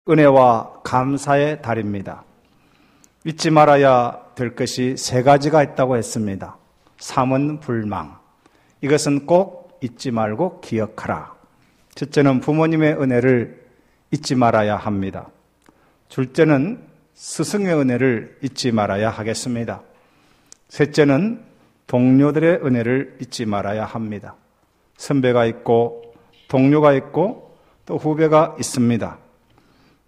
은혜와 감사의 달입니다. 잊지 말아야 될 것이 3가지가 있다고 했습니다. 삼은 불망. 이것은 꼭 잊지 말고 기억하라. 첫째는 부모님의 은혜를 잊지 말아야 합니다. 둘째는 스승의 은혜를 잊지 말아야 하겠습니다. 셋째는 동료들의 은혜를 잊지 말아야 합니다. 선배가 있고 동료가 있고 또 후배가 있습니다.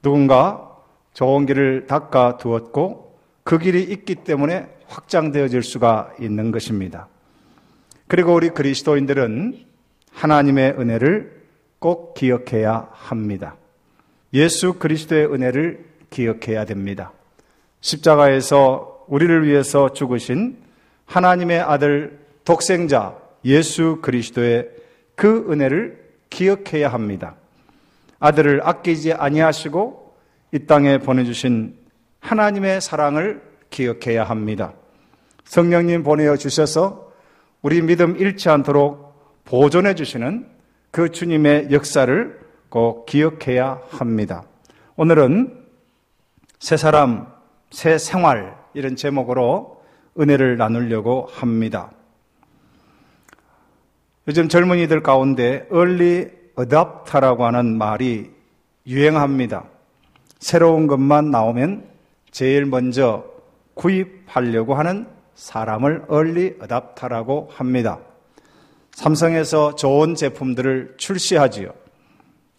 누군가 좋은 길을 닦아 두었고 그 길이 있기 때문에 확장되어질 수가 있는 것입니다. 그리고 우리 그리스도인들은 하나님의 은혜를 꼭 기억해야 합니다. 예수 그리스도의 은혜를 기억해야 됩니다. 십자가에서 우리를 위해서 죽으신 하나님의 아들 독생자 예수 그리스도의 그 은혜를 기억해야 합니다. 아들을 아끼지 아니하시고 이 땅에 보내주신 하나님의 사랑을 기억해야 합니다. 성령님 보내어 주셔서 우리 믿음 잃지 않도록 보존해 주시는 그 주님의 역사를 꼭 기억해야 합니다. 오늘은 새 사람, 새 생활 이런 제목으로 은혜를 나누려고 합니다. 요즘 젊은이들 가운데 early adopter라고 하는 말이 유행합니다. 새로운 것만 나오면 제일 먼저 구입하려고 하는 사람을 early adopter라고 합니다. 삼성에서 좋은 제품들을 출시하지요.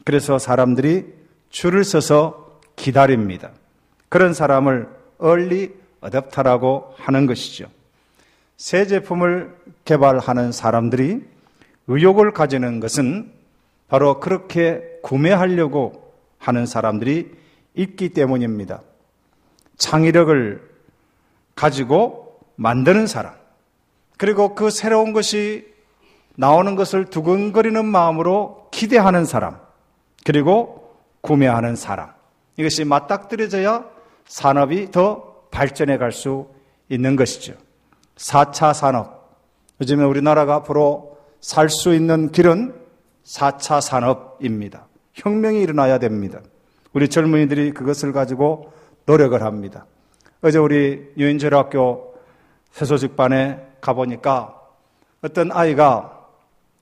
그래서 사람들이 줄을 서서 기다립니다. 그런 사람을 early adopter라고 하는 것이죠. 새 제품을 개발하는 사람들이 의욕을 가지는 것은 바로 그렇게 구매하려고 하는 사람들이 있기 때문입니다. 창의력을 가지고 만드는 사람, 그리고 그 새로운 것이 나오는 것을 두근거리는 마음으로 기대하는 사람, 그리고 구매하는 사람, 이것이 맞닥뜨려져야 산업이 더 발전해 갈 수 있는 것이죠. 4차 산업, 요즘에 우리나라가 앞으로 살 수 있는 길은 4차 산업입니다. 혁명이 일어나야 됩니다. 우리 젊은이들이 그것을 가지고 노력을 합니다. 어제 우리 유인제로학교 새소식반에 가보니까 어떤 아이가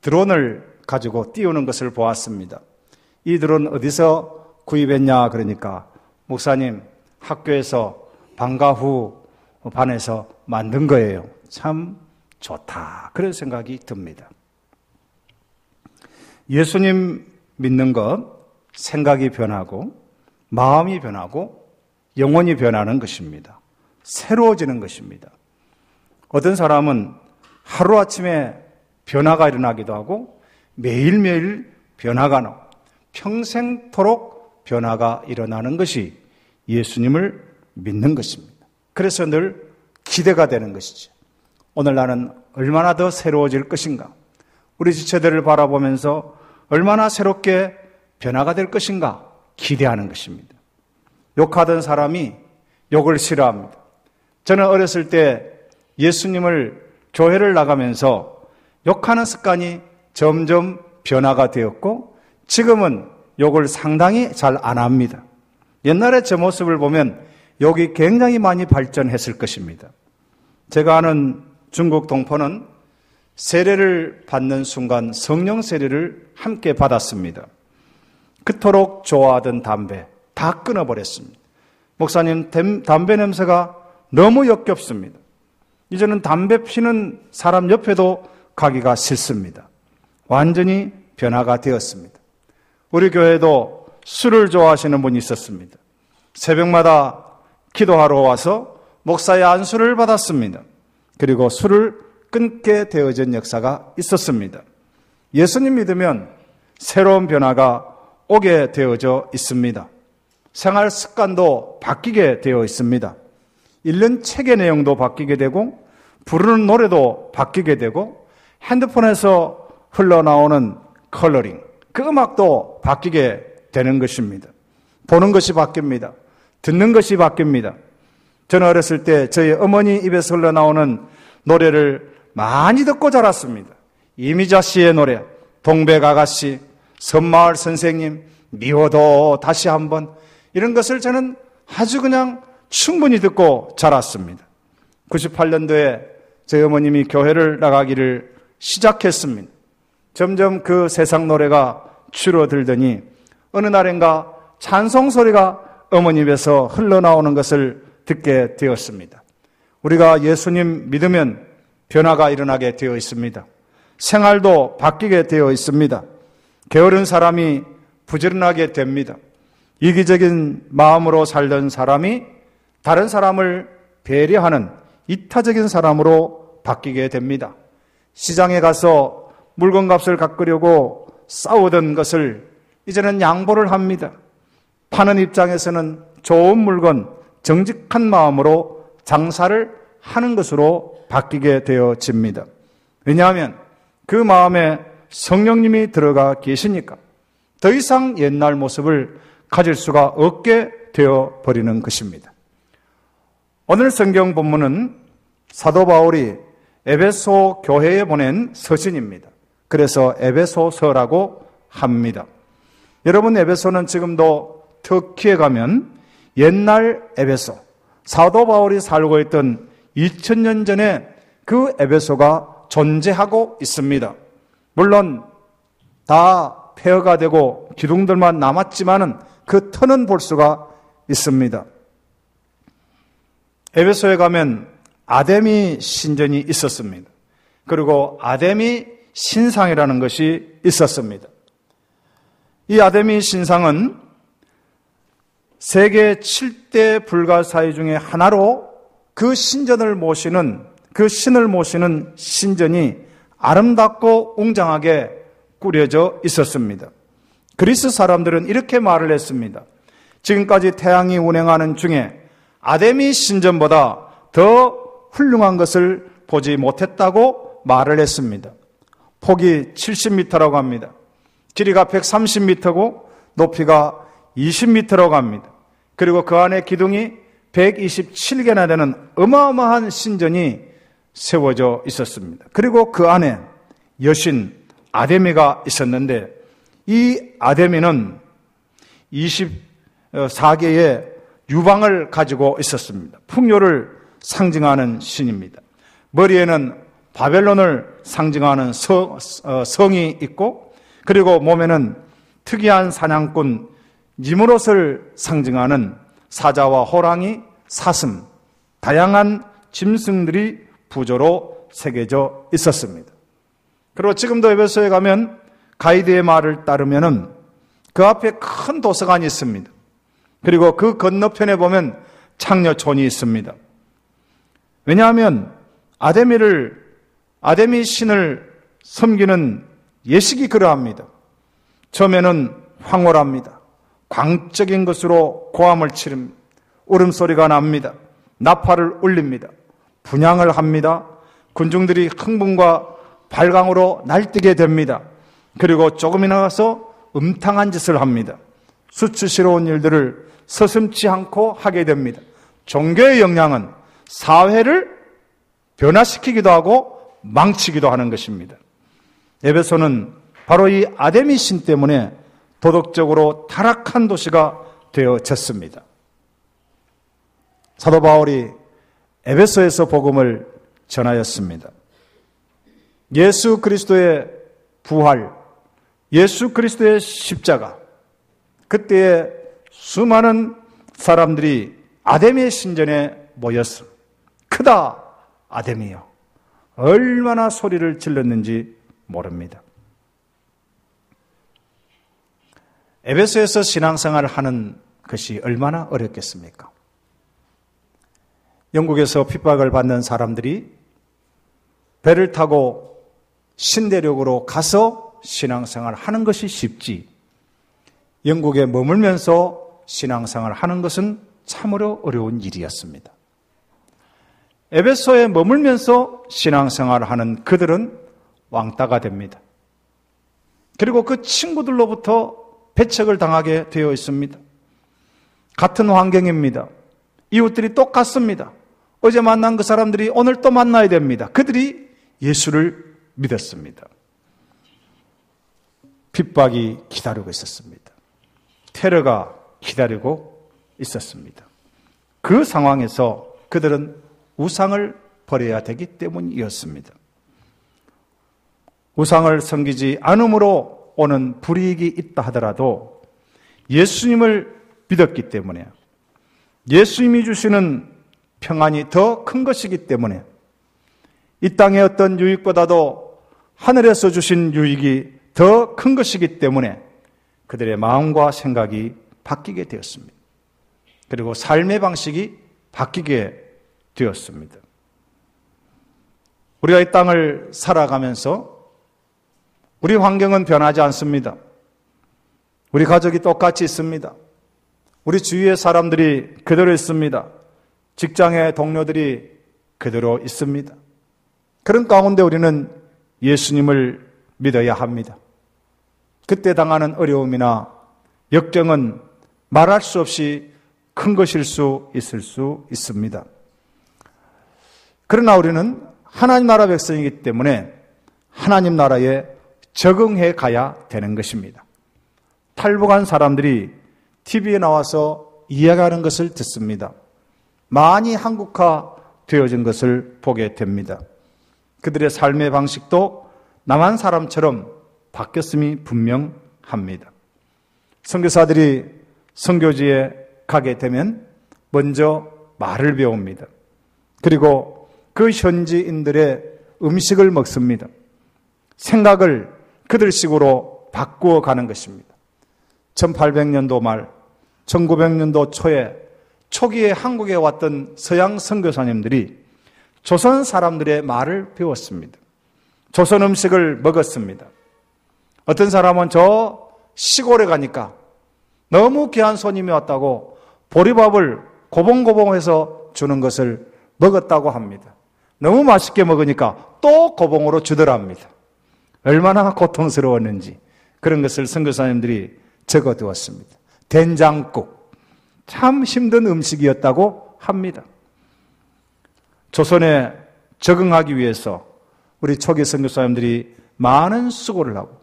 드론을 가지고 띄우는 것을 보았습니다. 이 드론 어디서 구입했냐 그러니까 목사님 학교에서 방과 후 반에서 만든 거예요. 참 좋다. 그런 생각이 듭니다. 예수님 믿는 것, 생각이 변하고 마음이 변하고 영혼이 변하는 것입니다. 새로워지는 것입니다. 어떤 사람은 하루아침에 변화가 일어나기도 하고 매일매일 변화가 나고 평생토록 변화가 일어나는 것이 예수님을 믿는 것입니다. 그래서 늘 기대가 되는 것이죠. 오늘 나는 얼마나 더 새로워질 것인가? 우리 지체들을 바라보면서 얼마나 새롭게 변화가 될 것인가? 기대하는 것입니다. 욕하던 사람이 욕을 싫어합니다. 저는 어렸을 때 예수님을 교회를 나가면서 욕하는 습관이 점점 변화가 되었고 지금은 욕을 상당히 잘 안 합니다. 옛날에 제 모습을 보면 욕이 굉장히 많이 발전했을 것입니다. 제가 아는 중국 동포는 세례를 받는 순간 성령 세례를 함께 받았습니다. 그토록 좋아하던 담배 다 끊어버렸습니다. 목사님, 담배 냄새가 너무 역겹습니다. 이제는 담배 피는 사람 옆에도 가기가 싫습니다. 완전히 변화가 되었습니다. 우리 교회에도 술을 좋아하시는 분이 있었습니다. 새벽마다 기도하러 와서 목사의 안수를 받았습니다. 그리고 술을 끊게 되어진 역사가 있었습니다. 예수님 믿으면 새로운 변화가 오게 되어져 있습니다. 생활 습관도 바뀌게 되어 있습니다. 읽는 책의 내용도 바뀌게 되고 부르는 노래도 바뀌게 되고 핸드폰에서 흘러나오는 컬러링, 그 음악도 바뀌게 되는 것입니다. 보는 것이 바뀝니다. 듣는 것이 바뀝니다. 저는 어렸을 때 저희 어머니 입에서 흘러나오는 노래를 많이 듣고 자랐습니다. 이미자 씨의 노래, 동백아가씨, 섬마을 선생님, 미워도 다시 한번, 이런 것을 저는 아주 그냥 충분히 듣고 자랐습니다. 98년도에 저희 어머님이 교회를 나가기를 시작했습니다. 점점 그 세상 노래가 줄어들더니 어느 날인가 찬송 소리가 어머니 입에서 흘러나오는 것을 듣게 되었습니다. 우리가 예수님 믿으면 변화가 일어나게 되어 있습니다. 생활도 바뀌게 되어 있습니다. 게으른 사람이 부지런하게 됩니다. 이기적인 마음으로 살던 사람이 다른 사람을 배려하는 이타적인 사람으로 바뀌게 됩니다. 시장에 가서 물건값을 깎으려고 싸우던 것을 이제는 양보를 합니다. 파는 입장에서는 좋은 물건, 정직한 마음으로 장사를 하는 것으로 바뀌게 되어집니다. 왜냐하면 그 마음에 성령님이 들어가 계시니까 더 이상 옛날 모습을 가질 수가 없게 되어버리는 것입니다. 오늘 성경 본문은 사도 바울이 에베소 교회에 보낸 서신입니다. 그래서 에베소서라고 합니다. 여러분, 에베소는 지금도 터키에 가면 옛날 에베소, 사도 바울이 살고 있던 2000년 전에 그 에베소가 존재하고 있습니다. 물론 다 폐허가 되고 기둥들만 남았지만은 그 터는 볼 수가 있습니다. 에베소에 가면 아데미 신전이 있었습니다. 그리고 아데미 신상이라는 것이 있었습니다. 이 아데미 신상은 세계 7대 불가사의 중에 하나로 그 신을 모시는 신전이 아름답고 웅장하게 꾸려져 있었습니다. 그리스 사람들은 이렇게 말을 했습니다. 지금까지 태양이 운행하는 중에 아데미 신전보다 더 훌륭한 것을 보지 못했다고 말을 했습니다. 폭이 70m라고 합니다. 길이가 130m고 높이가 20m라고 합니다. 그리고 그 안에 기둥이 127개나 되는 어마어마한 신전이 세워져 있었습니다. 그리고 그 안에 여신 아데미가 있었는데 이 아데미는 24개의 유방을 가지고 있었습니다. 풍요를 상징하는 신입니다. 머리에는 바벨론을 상징하는 성이 있고 그리고 몸에는 특이한 사냥꾼 니무롯을 상징하는 사자와 호랑이, 사슴, 다양한 짐승들이 부조로 새겨져 있었습니다. 그리고 지금도 에베소에 가면 가이드의 말을 따르면은 그 앞에 큰 도서관이 있습니다. 그리고 그 건너편에 보면 창녀촌이 있습니다. 왜냐하면 아데미 신을 섬기는 예식이 그러합니다. 처음에는 황홀합니다. 광적인 것으로 고함을 치릅니다. 울음소리가 납니다. 나팔을 울립니다. 분향을 합니다. 군중들이 흥분과 발광으로 날뛰게 됩니다. 그리고 조금이나 가서 음탕한 짓을 합니다. 수치스러운 일들을 서슴지 않고 하게 됩니다. 종교의 영향은 사회를 변화시키기도 하고 망치기도 하는 것입니다. 에베소는 바로 이 아데미 신 때문에 도덕적으로 타락한 도시가 되어졌습니다. 사도 바울이 에베소에서 복음을 전하였습니다. 예수 그리스도의 부활, 예수 그리스도의 십자가, 그때에 수많은 사람들이 아데미의 신전에 모였습니다. 크다 아데미여, 얼마나 소리를 질렀는지 모릅니다. 에베소에서 신앙생활을 하는 것이 얼마나 어렵겠습니까? 영국에서 핍박을 받는 사람들이 배를 타고 신대륙으로 가서 신앙생활을 하는 것이 쉽지, 영국에 머물면서 신앙생활을 하는 것은 참으로 어려운 일이었습니다. 에베소에 머물면서 신앙생활을 하는 그들은 왕따가 됩니다. 그리고 그 친구들로부터 배척을 당하게 되어 있습니다. 같은 환경입니다. 이웃들이 똑같습니다. 어제 만난 그 사람들이 오늘 또 만나야 됩니다. 그들이 예수를 믿었습니다. 핍박이 기다리고 있었습니다. 테러가 기다리고 있었습니다. 그 상황에서 그들은 우상을 버려야 되기 때문이었습니다. 우상을 섬기지 않음으로 오는 불이익이 있다 하더라도 예수님을 믿었기 때문에, 예수님이 주시는 평안이 더 큰 것이기 때문에, 이 땅의 어떤 유익보다도 하늘에서 주신 유익이 더 큰 것이기 때문에 그들의 마음과 생각이 바뀌게 되었습니다. 그리고 삶의 방식이 바뀌게 되었습니다. 우리가 이 땅을 살아가면서 우리 환경은 변하지 않습니다. 우리 가족이 똑같이 있습니다. 우리 주위의 사람들이 그대로 있습니다. 직장의 동료들이 그대로 있습니다. 그런 가운데 우리는 예수님을 믿어야 합니다. 그때 당하는 어려움이나 역경은 말할 수 없이 큰 것일 수 있을 수 있습니다. 그러나 우리는 하나님 나라 백성이기 때문에 하나님 나라에 적응해 가야 되는 것입니다. 탈북한 사람들이 TV에 나와서 이야기하는 것을 듣습니다. 많이 한국화 되어진 것을 보게 됩니다. 그들의 삶의 방식도 남한 사람처럼 바뀌었음이 분명합니다. 선교사들이 선교지에 가게 되면 먼저 말을 배웁니다. 그리고 그 현지인들의 음식을 먹습니다. 생각을 그들식으로 바꾸어 가는 것입니다. 1800년도 말, 1900년도 초기에 한국에 왔던 서양 선교사님들이 조선 사람들의 말을 배웠습니다. 조선 음식을 먹었습니다. 어떤 사람은 저 시골에 가니까 너무 귀한 손님이 왔다고 보리밥을 고봉고봉해서 주는 것을 먹었다고 합니다. 너무 맛있게 먹으니까 또 고봉으로 주더랍니다. 얼마나 고통스러웠는지 그런 것을 선교사님들이 적어두었습니다. 된장국, 참 힘든 음식이었다고 합니다. 조선에 적응하기 위해서 우리 초기 선교사님들이 많은 수고를 하고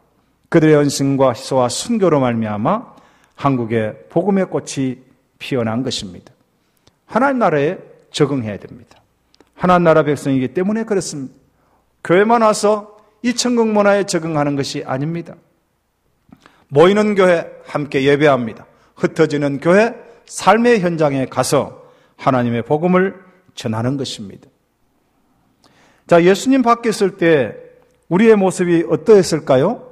그들의 헌신과 희소와 순교로 말미암아 한국에 복음의 꽃이 피어난 것입니다. 하나님 나라에 적응해야 됩니다. 하나님 나라 백성이기 때문에 그렇습니다. 교회만 와서 이 천국 문화에 적응하는 것이 아닙니다. 모이는 교회 함께 예배합니다. 흩어지는 교회 삶의 현장에 가서 하나님의 복음을 전하는 것입니다. 자, 예수님 밖에 있을 때 우리의 모습이 어떠했을까요?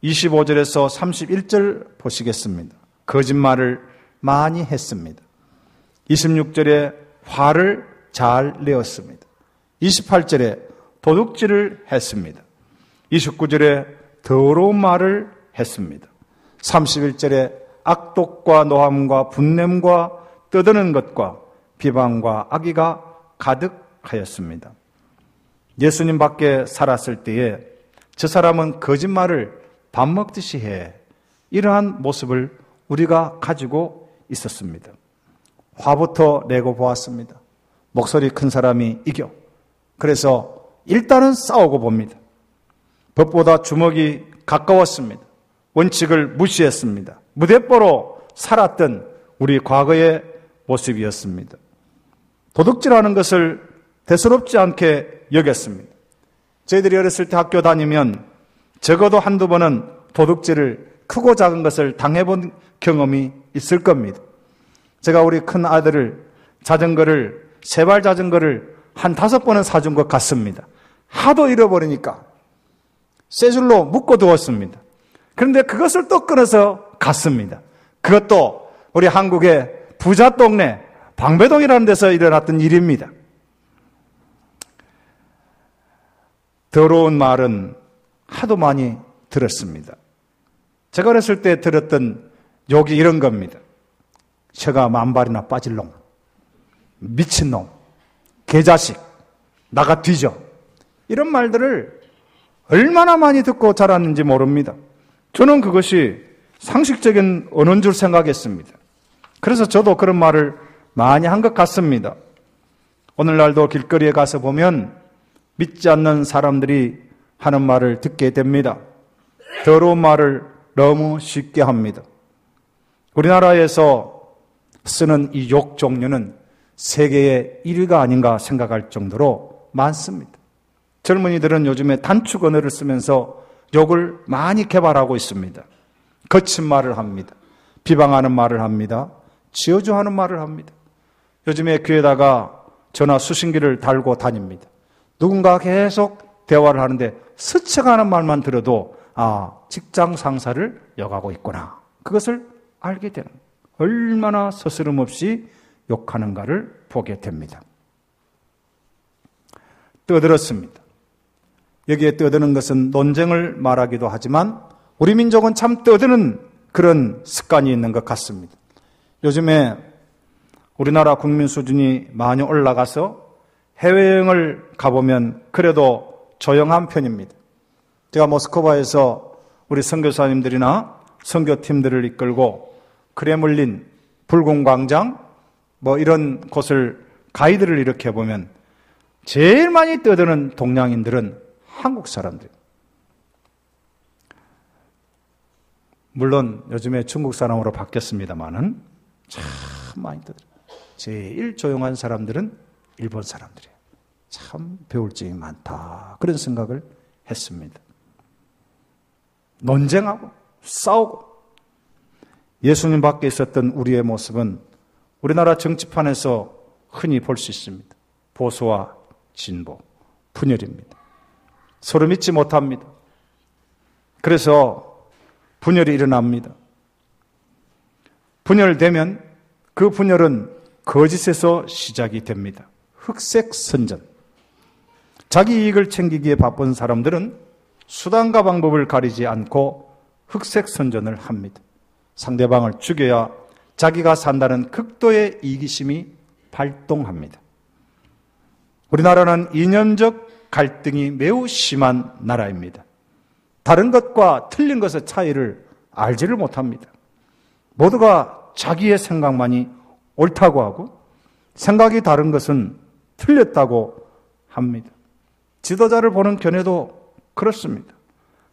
25절에서 31절 보시겠습니다. 거짓말을 많이 했습니다. 26절에 화를 잘 내었습니다. 28절에 도둑질을 했습니다. 29절에 더러운 말을 했습니다. 31절에 악독과 노함과 분냄과 떠드는 것과 비방과 악의가 가득하였습니다. 예수님 밖에 살았을 때에 저 사람은 거짓말을 밥 먹듯이 해. 이러한 모습을 우리가 가지고 있었습니다. 화부터 내고 보았습니다. 목소리 큰 사람이 이겨. 그래서 일단은 싸우고 봅니다. 법보다 주먹이 가까웠습니다. 원칙을 무시했습니다. 무대뽀로 살았던 우리 과거의 모습이었습니다. 도둑질하는 것을 대수롭지 않게 여겼습니다. 저희들이 어렸을 때 학교 다니면 적어도 한두 번은 도둑질을 크고 작은 것을 당해본 경험이 있을 겁니다. 제가 우리 큰 아들을 세발 자전거를 한 5번은 사준 것 같습니다. 하도 잃어버리니까 쇠줄로 묶어 두었습니다. 그런데 그것을 또 끊어서 갔습니다. 그것도 우리 한국의 부자 동네 방배동이라는 데서 일어났던 일입니다. 더러운 말은 하도 많이 들었습니다. 제가 어렸을 때 들었던 욕이 이런 겁니다. 혀가 만발이나 빠질 놈, 미친놈, 개자식, 나가 뒤져. 이런 말들을 얼마나 많이 듣고 자랐는지 모릅니다. 저는 그것이 상식적인 언어인 줄 생각했습니다. 그래서 저도 그런 말을 많이 한 것 같습니다. 오늘날도 길거리에 가서 보면 믿지 않는 사람들이 하는 말을 듣게 됩니다. 더러운 말을 너무 쉽게 합니다. 우리나라에서 쓰는 이 욕 종류는 세계의 1위가 아닌가 생각할 정도로 많습니다. 젊은이들은 요즘에 단축 언어를 쓰면서 욕을 많이 개발하고 있습니다. 거친 말을 합니다. 비방하는 말을 합니다. 지어주하는 말을 합니다. 요즘에 귀에다가 전화 수신기를 달고 다닙니다. 누군가 계속 대화를 하는데 스쳐가는 말만 들어도 직장 상사를 욕하고 있구나. 그것을 알게 되는 거예요. 얼마나 서스름 없이 욕하는가를 보게 됩니다. 떠들었습니다. 여기에 떠드는 것은 논쟁을 말하기도 하지만 우리 민족은 참 떠드는 그런 습관이 있는 것 같습니다. 요즘에 우리나라 국민 수준이 많이 올라가서 해외여행을 가보면 그래도 조용한 편입니다. 제가 모스크바에서 우리 선교사님들이나 선교팀들을 이끌고 크레물린, 붉은 광장 이런 곳을 가이드를 이렇게 보면 제일 많이 떠드는 동양인들은 한국 사람들. 물론 요즘에 중국 사람으로 바뀌었습니다만은 참 많이 떠들어요. 제일 조용한 사람들은 일본 사람들이에요. 참 배울 점이 많다. 그런 생각을 했습니다. 논쟁하고 싸우고 예수님 밖에 있었던 우리의 모습은 우리나라 정치판에서 흔히 볼 수 있습니다. 보수와 진보, 분열입니다. 서로 믿지 못합니다. 그래서 분열이 일어납니다. 분열되면 그 분열은 거짓에서 시작이 됩니다. 흑색선전. 자기 이익을 챙기기에 바쁜 사람들은 수단과 방법을 가리지 않고 흑색선전을 합니다. 상대방을 죽여야 자기가 산다는 극도의 이기심이 발동합니다. 우리나라는 이념적 갈등이 매우 심한 나라입니다. 다른 것과 틀린 것의 차이를 알지를 못합니다. 모두가 자기의 생각만이 옳다고 하고 생각이 다른 것은 틀렸다고 합니다. 지도자를 보는 견해도 그렇습니다.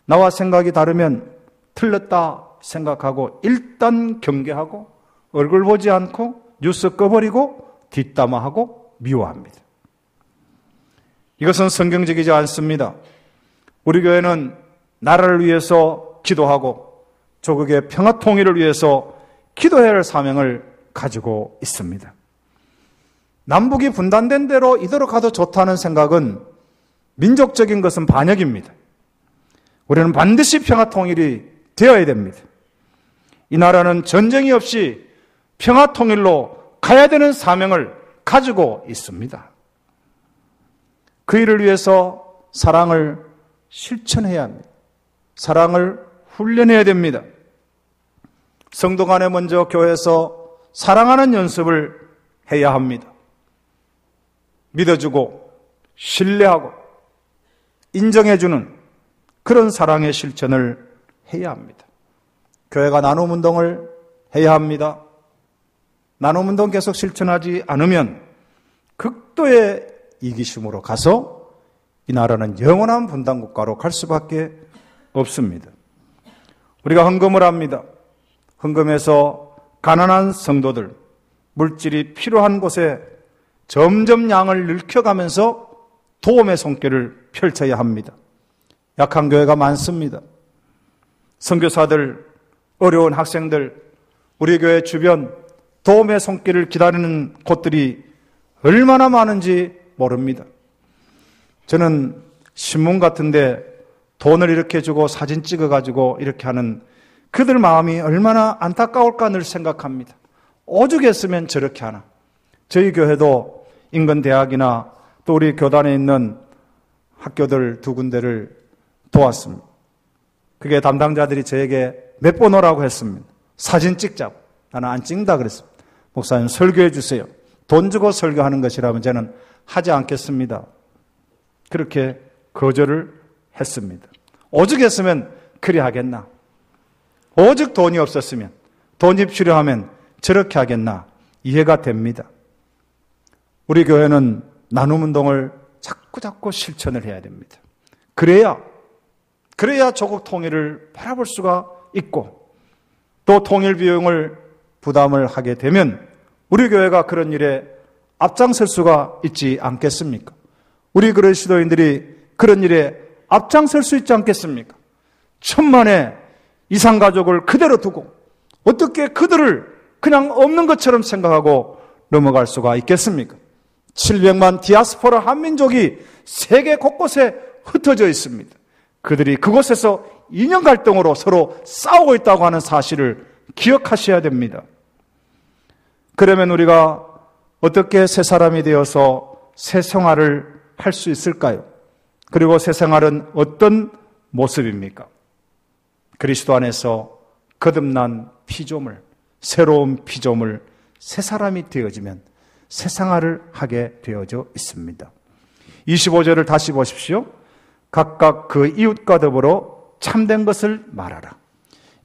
나와 생각이 다르면 틀렸다 생각하고 일단 경계하고 얼굴 보지 않고 뉴스 꺼버리고 뒷담화하고 미워합니다. 이것은 성경적이지 않습니다. 우리 교회는 나라를 위해서 기도하고 조국의 평화 통일을 위해서 기도해야 할 사명을 가지고 있습니다. 남북이 분단된 대로 이대로 가도 좋다는 생각은 민족적인 것은 반역입니다. 우리는 반드시 평화 통일이 되어야 됩니다. 이 나라는 전쟁이 없이 평화 통일로 가야 되는 사명을 가지고 있습니다. 그 일을 위해서 사랑을 실천해야 합니다. 사랑을 훈련해야 됩니다. 성도 간에 먼저 교회에서 사랑하는 연습을 해야 합니다. 믿어주고 신뢰하고 인정해주는 그런 사랑의 실천을 해야 합니다. 교회가 나눔운동을 해야 합니다. 나눔운동 계속 실천하지 않으면 극도의 이기심으로 가서 이 나라는 영원한 분단국가로 갈 수밖에 없습니다. 우리가 헌금을 합니다. 헌금해서 가난한 성도들, 물질이 필요한 곳에 점점 양을 늘켜가면서 도움의 손길을 펼쳐야 합니다. 약한 교회가 많습니다. 선교사들, 어려운 학생들, 우리 교회 주변 도움의 손길을 기다리는 곳들이 얼마나 많은지 모릅니다. 저는 신문 같은데 돈을 이렇게 주고 사진 찍어가지고 이렇게 하는 그들 마음이 얼마나 안타까울까 늘 생각합니다. 오죽했으면 저렇게 하나. 저희 교회도 인근 대학이나 또 우리 교단에 있는 학교들 두 군데를 도왔습니다. 그게 담당자들이 저에게 몇 번 오라고 했습니다. 사진 찍자고. 나는 안 찍는다 그랬습니다. 목사님 설교해 주세요. 돈 주고 설교하는 것이라면 저는 하지 않겠습니다. 그렇게 거절을 했습니다. 오죽했으면 그리 하겠나. 오죽 돈이 없었으면, 돈이 필요하면 저렇게 하겠나. 이해가 됩니다. 우리 교회는 나눔운동을 자꾸 실천을 해야 됩니다. 그래야 조국 통일을 바라볼 수가 있고 또 통일 비용을 부담을 하게 되면 우리 교회가 그런 일에 앞장설 수가 있지 않겠습니까? 우리 그리스도인들이 그런 일에 앞장설 수 있지 않겠습니까? 천만의 이산가족을 그대로 두고 어떻게 그들을 그냥 없는 것처럼 생각하고 넘어갈 수가 있겠습니까? 700만 디아스포라 한민족이 세계 곳곳에 흩어져 있습니다. 그들이 그곳에서 이념 갈등으로 서로 싸우고 있다고 하는 사실을 기억하셔야 됩니다. 그러면 우리가 어떻게 새 사람이 되어서 새 생활을 할 수 있을까요? 그리고 새 생활은 어떤 모습입니까? 그리스도 안에서 거듭난 피조물, 새로운 피조물, 새 사람이 되어지면 새 생활을 하게 되어져 있습니다. 25절을 다시 보십시오. 각각 그 이웃과 더불어 참된 것을 말하라.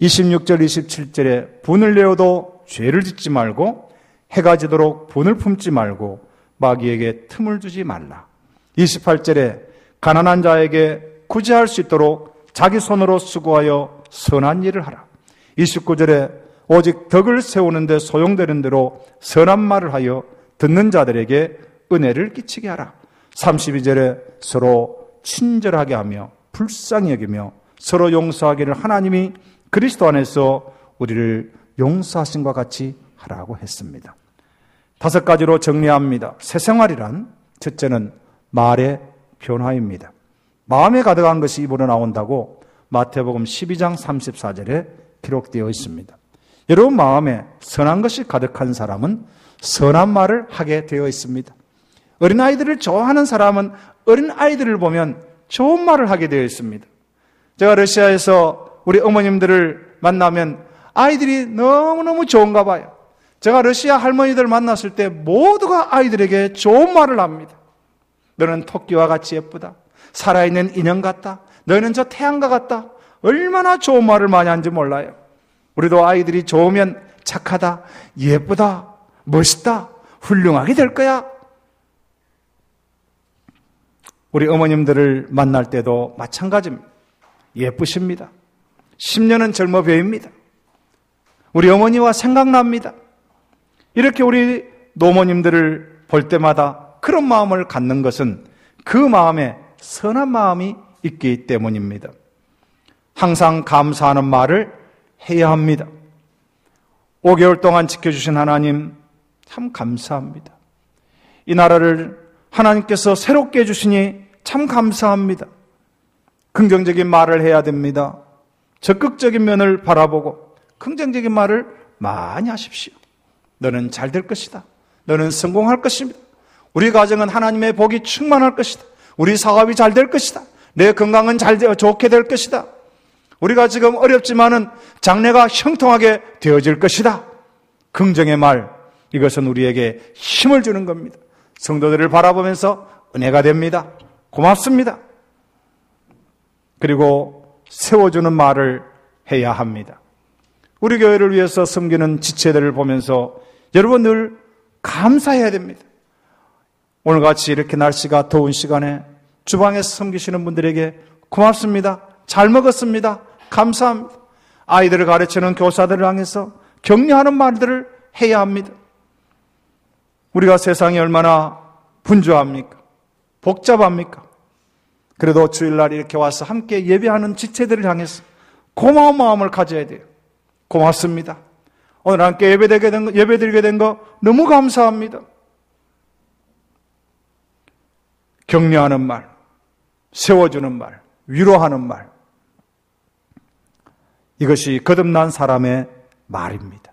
26절, 27절에 분을 내어도 죄를 짓지 말고 해가 지도록 분을 품지 말고 마귀에게 틈을 주지 말라. 28절에 가난한 자에게 구제할 수 있도록 자기 손으로 수고하여 선한 일을 하라. 29절에 오직 덕을 세우는 데 소용되는 대로 선한 말을 하여 듣는 자들에게 은혜를 끼치게 하라. 32절에 서로 친절하게 하며 불쌍히 여기며 서로 용서하기를 하나님이 그리스도 안에서 우리를 용서하신 것 같이 하라고 했습니다. 5가지로 정리합니다. 새 생활이란 첫째는 말의 변화입니다. 마음에 가득한 것이 입으로 나온다고 마태복음 12장 34절에 기록되어 있습니다. 여러분 마음에 선한 것이 가득한 사람은 선한 말을 하게 되어 있습니다. 어린아이들을 좋아하는 사람은 어린아이들을 보면 좋은 말을 하게 되어 있습니다. 제가 러시아에서 우리 어머님들을 만나면 아이들이 너무너무 좋은가 봐요. 제가 러시아 할머니들 만났을 때 모두가 아이들에게 좋은 말을 합니다. 너는 토끼와 같이 예쁘다. 살아있는 인형 같다. 너는 저 태양과 같다. 얼마나 좋은 말을 많이 하는지 몰라요. 우리도 아이들이 좋으면 착하다, 예쁘다, 멋있다, 훌륭하게 될 거야. 우리 어머님들을 만날 때도 마찬가지입니다. 예쁘십니다. 10년은 젊어 보입니다. 우리 어머니와 생각납니다. 이렇게 우리 노모님들을 볼 때마다 그런 마음을 갖는 것은 그 마음에 선한 마음이 있기 때문입니다. 항상 감사하는 말을 해야 합니다. 5개월 동안 지켜주신 하나님 참 감사합니다. 이 나라를 하나님께서 새롭게 해주시니 참 감사합니다. 긍정적인 말을 해야 됩니다. 적극적인 면을 바라보고 긍정적인 말을 많이 하십시오. 너는 잘 될 것이다. 너는 성공할 것입니다. 우리 가정은 하나님의 복이 충만할 것이다. 우리 사업이 잘 될 것이다. 내 건강은 좋게 될 것이다. 우리가 지금 어렵지만은 장래가 형통하게 되어질 것이다. 긍정의 말, 이것은 우리에게 힘을 주는 겁니다. 성도들을 바라보면서 은혜가 됩니다. 고맙습니다. 그리고 세워주는 말을 해야 합니다. 우리 교회를 위해서 섬기는 지체들을 보면서 여러분 늘 감사해야 됩니다. 오늘같이 이렇게 날씨가 더운 시간에 주방에서 섬기시는 분들에게 고맙습니다. 잘 먹었습니다. 감사합니다. 아이들을 가르치는 교사들을 향해서 격려하는 말들을 해야 합니다. 우리가 세상이 얼마나 분주합니까? 복잡합니까? 그래도 주일날 이렇게 와서 함께 예배하는 지체들을 향해서 고마운 마음을 가져야 돼요. 고맙습니다. 오늘 함께 예배드리게 된 거 너무 감사합니다. 격려하는 말, 세워주는 말, 위로하는 말. 이것이 거듭난 사람의 말입니다.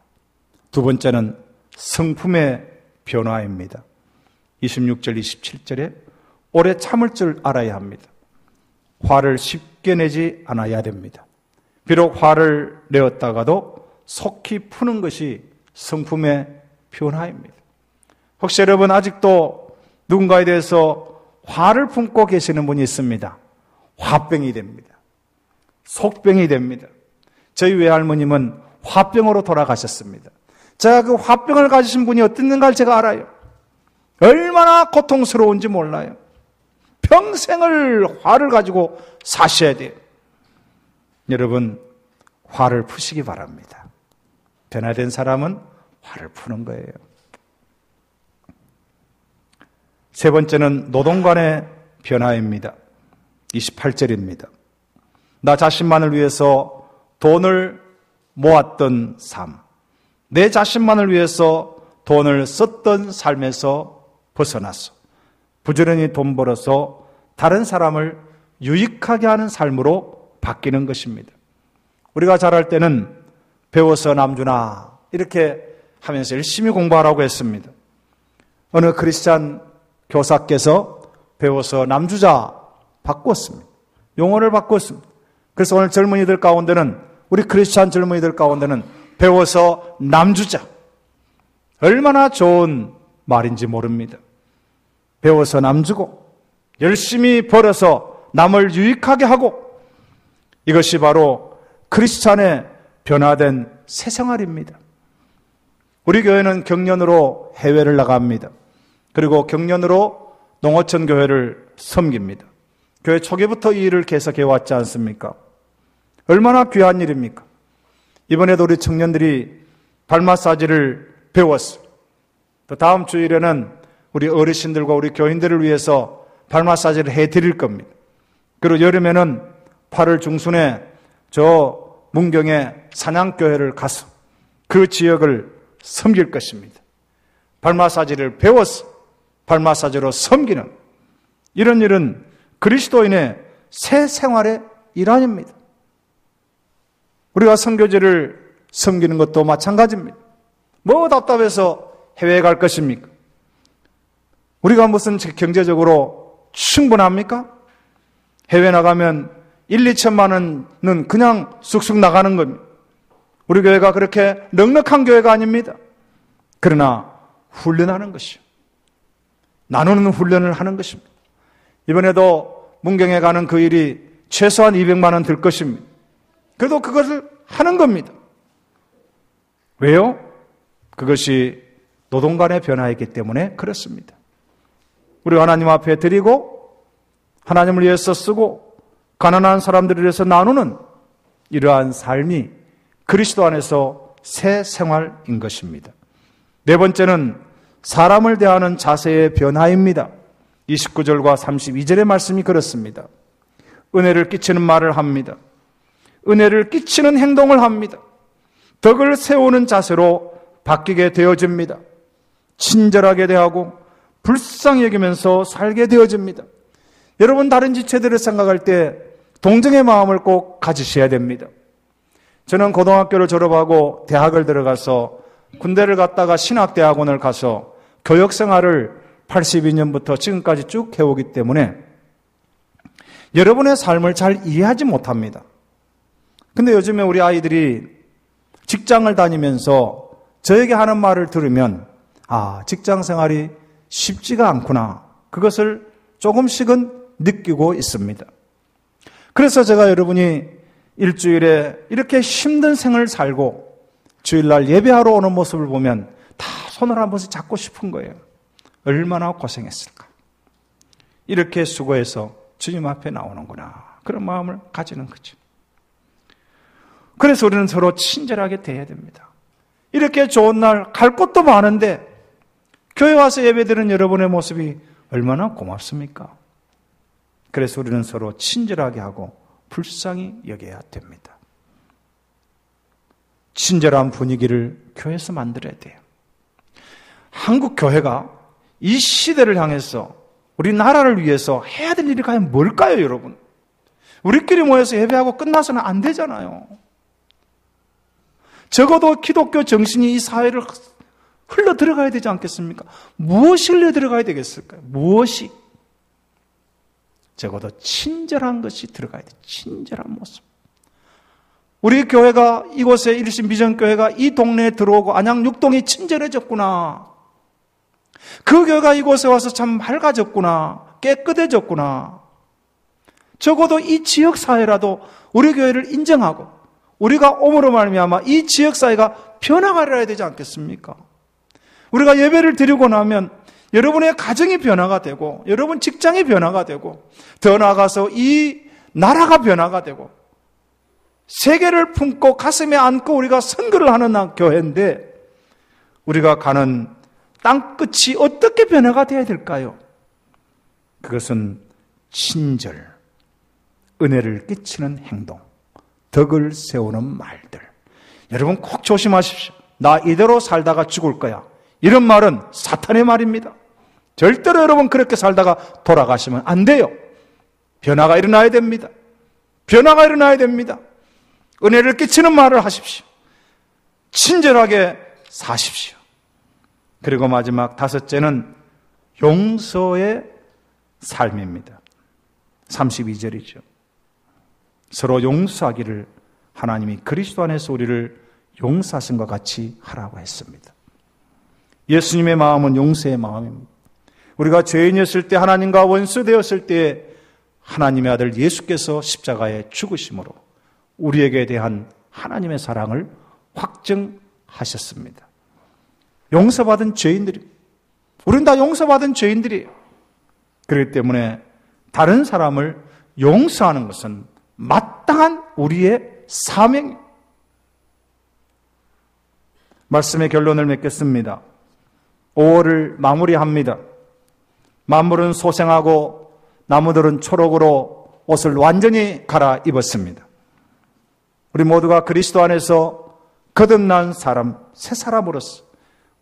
두 번째는 성품의 변화입니다. 26절, 27절에 오래 참을 줄 알아야 합니다. 화를 쉽게 내지 않아야 됩니다. 비록 화를 내었다가도 속히 푸는 것이 성품의 변화입니다. 혹시 여러분 아직도 누군가에 대해서 화를 품고 계시는 분이 있습니다. 화병이 됩니다. 속병이 됩니다. 저희 외할머님은 화병으로 돌아가셨습니다. 제가 그 화병을 가지신 분이 어땠는가를 제가 알아요. 얼마나 고통스러운지 몰라요. 평생을 화를 가지고 사셔야 돼요. 여러분, 화를 푸시기 바랍니다. 변화된 사람은 화를 푸는 거예요. 세 번째는 노동 간의 변화입니다. 28절입니다. 나 자신만을 위해서 돈을 모았던 삶, 내 자신만을 위해서 돈을 썼던 삶에서 벗어나서 부지런히 돈 벌어서 다른 사람을 유익하게 하는 삶으로 바뀌는 것입니다. 우리가 자랄 때는 배워서 남주나 이렇게 하면서 열심히 공부하라고 했습니다. 어느 크리스찬 교사께서 배워서 남주자 바꿨습니다. 용어를 바꿨습니다. 그래서 오늘 젊은이들 가운데는, 우리 크리스찬 젊은이들 가운데는 배워서 남주자, 얼마나 좋은 말인지 모릅니다. 배워서 남주고 열심히 벌어서 남을 유익하게 하고, 이것이 바로 크리스찬의 변화된 새 생활입니다. 우리 교회는 경년으로 해외를 나갑니다. 그리고 경년으로 농어촌 교회를 섬깁니다. 교회 초기부터 이 일을 계속해 왔지 않습니까? 얼마나 귀한 일입니까? 이번에도 우리 청년들이 발 마사지를 배웠어요. 또 다음 주일에는 우리 어르신들과 우리 교인들을 위해서 발 마사지를 해드릴 겁니다. 그리고 여름에는 8월 중순에 저 문경의 사냥교회를 가서 그 지역을 섬길 것입니다. 발 마사지를 배워서 발 마사지로 섬기는 이런 일은 그리스도인의 새 생활의 일환입니다. 우리가 선교지를 섬기는 것도 마찬가지입니다. 뭐 답답해서 해외에 갈 것입니까? 우리가 무슨 경제적으로 충분합니까? 해외 나가면 1, 2천만 원은 그냥 쑥쑥 나가는 겁니다. 우리 교회가 그렇게 넉넉한 교회가 아닙니다. 그러나 훈련하는 것이요, 나누는 훈련을 하는 것입니다. 이번에도 문경에 가는 그 일이 최소한 200만 원 들 것입니다. 그래도 그것을 하는 겁니다. 왜요? 그것이 노동 간의 변화이기 때문에 그렇습니다. 우리 하나님 앞에 드리고 하나님을 위해서 쓰고 가난한 사람들을 위해서 나누는 이러한 삶이 그리스도 안에서 새 생활인 것입니다. 네 번째는 사람을 대하는 자세의 변화입니다. 29절과 32절의 말씀이 그렇습니다. 은혜를 끼치는 말을 합니다. 은혜를 끼치는 행동을 합니다. 덕을 세우는 자세로 바뀌게 되어집니다. 친절하게 대하고 불쌍히 여기면서 살게 되어집니다. 여러분, 다른 지체들을 생각할 때 동정의 마음을 꼭 가지셔야 됩니다. 저는 고등학교를 졸업하고 대학을 들어가서 군대를 갔다가 신학대학원을 가서 교역생활을 82년부터 지금까지 쭉 해오기 때문에 여러분의 삶을 잘 이해하지 못합니다. 근데 요즘에 우리 아이들이 직장을 다니면서 저에게 하는 말을 들으면 직장 생활이 쉽지가 않구나, 그것을 조금씩은 느끼고 있습니다. 그래서 제가 여러분이 일주일에 이렇게 힘든 생을 살고 주일날 예배하러 오는 모습을 보면 다 손을 한 번씩 잡고 싶은 거예요. 얼마나 고생했을까. 이렇게 수고해서 주님 앞에 나오는구나, 그런 마음을 가지는 거죠. 그래서 우리는 서로 친절하게 대해야 됩니다. 이렇게 좋은 날 갈 곳도 많은데 교회 와서 예배드리는 여러분의 모습이 얼마나 고맙습니까? 그래서 우리는 서로 친절하게 하고 불쌍히 여겨야 됩니다. 친절한 분위기를 교회에서 만들어야 돼요. 한국 교회가 이 시대를 향해서 우리나라를 위해서 해야 될 일이 과연 뭘까요, 여러분? 우리끼리 모여서 예배하고 끝나서는 안 되잖아요. 적어도 기독교 정신이 이 사회를 흘러 들어가야 되지 않겠습니까? 무엇이 흘러 들어가야 되겠을까요? 무엇이? 적어도 친절한 것이 들어가야 돼. 친절한 모습. 우리 교회가, 이곳에 일신 비전교회가 이 동네에 들어오고 안양 육동이 친절해졌구나, 그 교회가 이곳에 와서 참 맑아졌구나, 깨끗해졌구나, 적어도 이 지역사회라도 우리 교회를 인정하고 우리가 옴으로 말미암아 이 지역사회가 변화가 되지 않겠습니까? 우리가 예배를 드리고 나면 여러분의 가정이 변화가 되고 여러분 직장이 변화가 되고 더 나아가서 이 나라가 변화가 되고 세계를 품고 가슴에 안고 우리가 선거를 하는 교회인데 우리가 가는 땅끝이 어떻게 변화가 되어야 될까요? 그것은 친절, 은혜를 끼치는 행동, 덕을 세우는 말들. 여러분 꼭 조심하십시오. 나 이대로 살다가 죽을 거야. 이런 말은 사탄의 말입니다. 절대로 여러분 그렇게 살다가 돌아가시면 안 돼요. 변화가 일어나야 됩니다. 변화가 일어나야 됩니다. 은혜를 끼치는 말을 하십시오. 친절하게 사십시오. 그리고 마지막 다섯째는 용서의 삶입니다. 32절이죠. 서로 용서하기를 하나님이 그리스도 안에서 우리를 용서하신 것 같이 하라고 했습니다. 예수님의 마음은 용서의 마음입니다. 우리가 죄인이었을 때, 하나님과 원수되었을 때 하나님의 아들 예수께서 십자가에 죽으심으로 우리에게 대한 하나님의 사랑을 확증하셨습니다. 용서받은 죄인들이, 우리는 다 용서받은 죄인들이에요. 그렇기 때문에 다른 사람을 용서하는 것은 마땅한 우리의 사명입니다. 말씀의 결론을 맺겠습니다. 5월을 마무리합니다. 만물은 소생하고 나무들은 초록으로 옷을 완전히 갈아입었습니다. 우리 모두가 그리스도 안에서 거듭난 사람, 새 사람으로서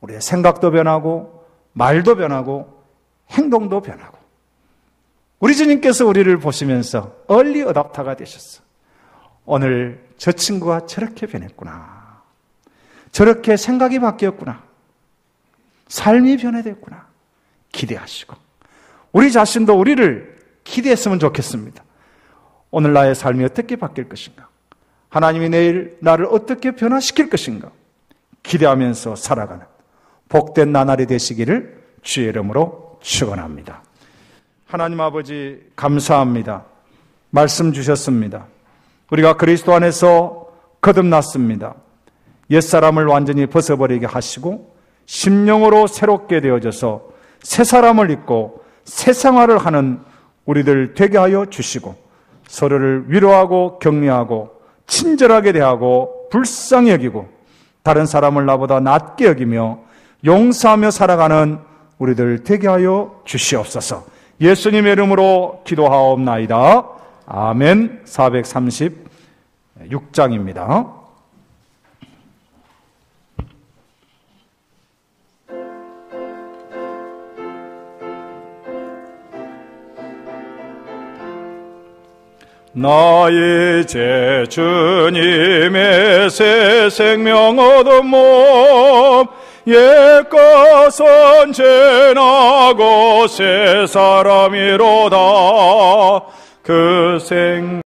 우리의 생각도 변하고 말도 변하고 행동도 변하고, 우리 주님께서 우리를 보시면서 얼리 어답터가 되셨어. 오늘 저 친구가 저렇게 변했구나. 저렇게 생각이 바뀌었구나. 삶이 변화됐구나. 기대하시고, 우리 자신도 우리를 기대했으면 좋겠습니다. 오늘 나의 삶이 어떻게 바뀔 것인가? 하나님이 내일 나를 어떻게 변화시킬 것인가? 기대하면서 살아가는 복된 나날이 되시기를 주의 이름으로 축원합니다. 하나님 아버지 감사합니다. 말씀 주셨습니다. 우리가 그리스도 안에서 거듭났습니다. 옛사람을 완전히 벗어버리게 하시고 심령으로 새롭게 되어져서 새 사람을 입고 새 생활을 하는 우리들 되게 하여 주시고, 서로를 위로하고 격려하고 친절하게 대하고 불쌍히 여기고 다른 사람을 나보다 낮게 여기며 용서하며 살아가는 우리들 되게 하여 주시옵소서. 예수님의 이름으로 기도하옵나이다. 아멘. 436장입니다. 나 이제 주님의 새 생명 얻은 몸 옛것은 지나고 새 사람이로다. 그 생